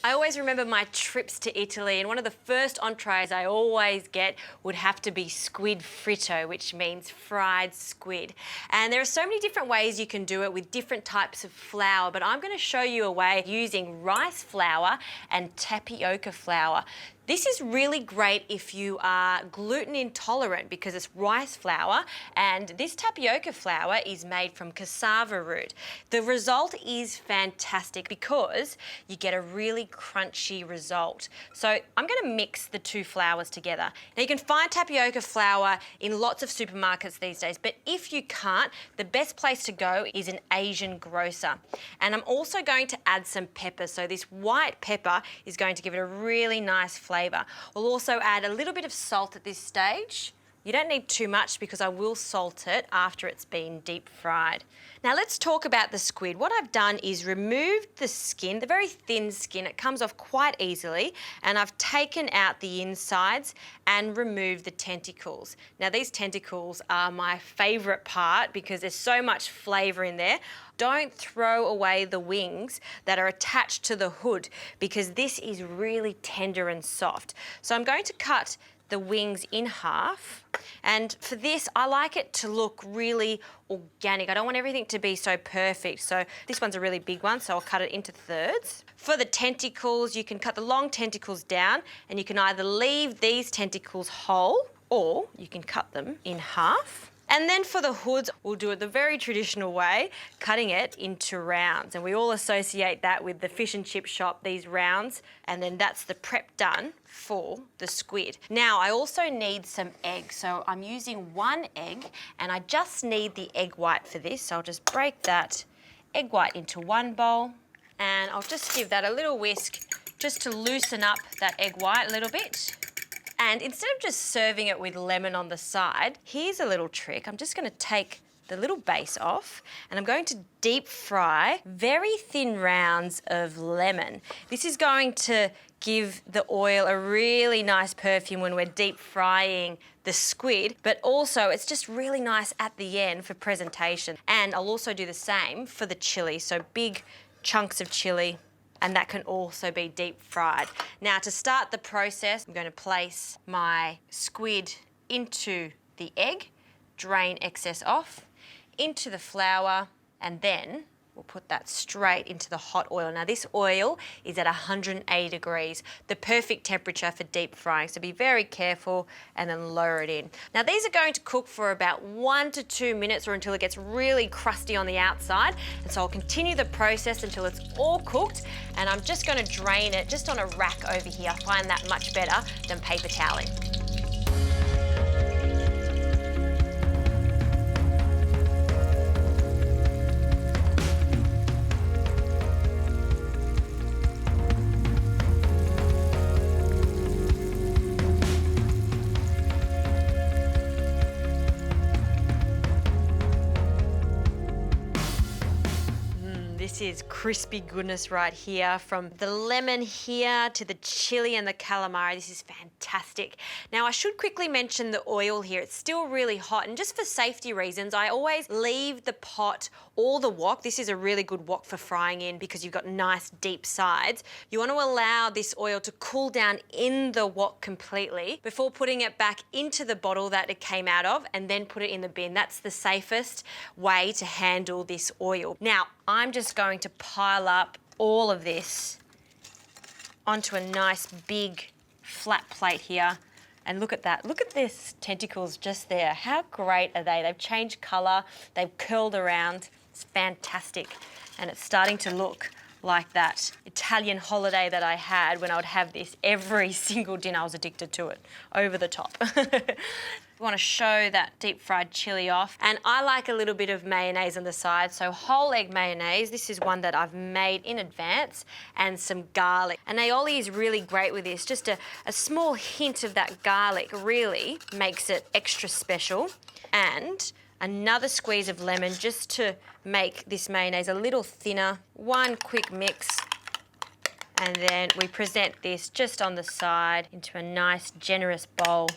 I always remember my trips to Italy, and one of the first entrees I always get would have to be Squid Fritto, which means fried squid. And there are so many different ways you can do it with different types of flour, but I'm going to show you a way using rice flour and tapioca flour. This is really great if you are gluten intolerant because it's rice flour, and this tapioca flour is made from cassava root. The result is fantastic because you get a really crunchy result. So I'm going to mix the two flours together. Now you can find tapioca flour in lots of supermarkets these days, but if you can't, the best place to go is an Asian grocer. And I'm also going to add some pepper. So this white pepper is going to give it a really nice flavour. We'll also add a little bit of salt at this stage. You don't need too much because I will salt it after it's been deep fried. Now let's talk about the squid. What I've done is removed the skin, the very thin skin. It comes off quite easily, and I've taken out the insides and removed the tentacles. Now these tentacles are my favourite part because there's so much flavour in there. Don't throw away the wings that are attached to the hood because this is really tender and soft. So I'm going to cut the wings in half, and for this I like it to look really organic. I don't want everything to be so perfect, so this one's a really big one, so I'll cut it into thirds. For the tentacles, you can cut the long tentacles down, and you can either leave these tentacles whole or you can cut them in half. And then for the hoods, we'll do it the very traditional way, cutting it into rounds. And we all associate that with the fish and chip shop, these rounds, and then that's the prep done for the squid. Now, I also need some eggs. So I'm using 1 egg, and I just need the egg white for this. So I'll just break that egg white into 1 bowl, and I'll just give that a little whisk just to loosen up that egg white a little bit. And instead of just serving it with lemon on the side, here's a little trick. I'm just going to take the little base off, and I'm going to deep fry very thin rounds of lemon. This is going to give the oil a really nice perfume when we're deep frying the squid, but also it's just really nice at the end for presentation. And I'll also do the same for the chili, so big chunks of chili, and that can also be deep fried. Now to start the process, I'm going to place my squid into the egg, drain excess off, into the flour, and then we'll put that straight into the hot oil. Now this oil is at 180 degrees, the perfect temperature for deep frying, so be very careful and then lower it in. Now these are going to cook for about 1 to 2 minutes or until it gets really crusty on the outside, and so I'll continue the process until it's all cooked, and I'm just going to drain it just on a rack over here. I find that much better than paper toweling. This is crispy goodness right here, from the lemon here to the chili and the calamari. This is fantastic. Now I should quickly mention the oil here. It's still really hot, and just for safety reasons, I always leave the pot or the wok. This is a really good wok for frying in because you've got nice deep sides. You want to allow this oil to cool down in the wok completely before putting it back into the bottle that it came out of, and then put it in the bin. That's the safest way to handle this oil. Now, I'm just going to pile up all of this onto a nice big flat plate here. And look at that. Look at this tentacles just there. How great are they? They've changed colour. They've curled around. It's fantastic. And it's starting to look like that Italian holiday that I had when I would have this every single dinner. I was addicted to it. Over the top. We want to show that deep fried chili off, and I like a little bit of mayonnaise on the side, so whole egg mayonnaise. This is one that I've made in advance, and some garlic. And aioli is really great with this. Just a small hint of that garlic really makes it extra special. And another squeeze of lemon just to make this mayonnaise a little thinner. One quick mix, and then we present this just on the side into a nice generous bowl.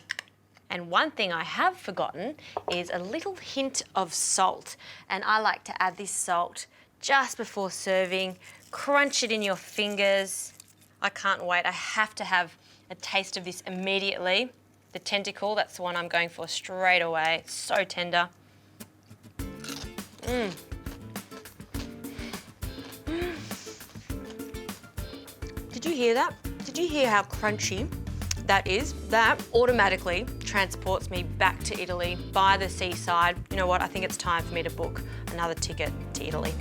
And one thing I have forgotten is a little hint of salt. And I like to add this salt just before serving. Crunch it in your fingers. I can't wait. I have to have a taste of this immediately. The tentacle, that's the one I'm going for straight away. It's so tender. Did you hear that? Did you hear how crunchy that is? That automatically transports me back to Italy by the seaside. You know what? I think it's time for me to book another ticket to Italy.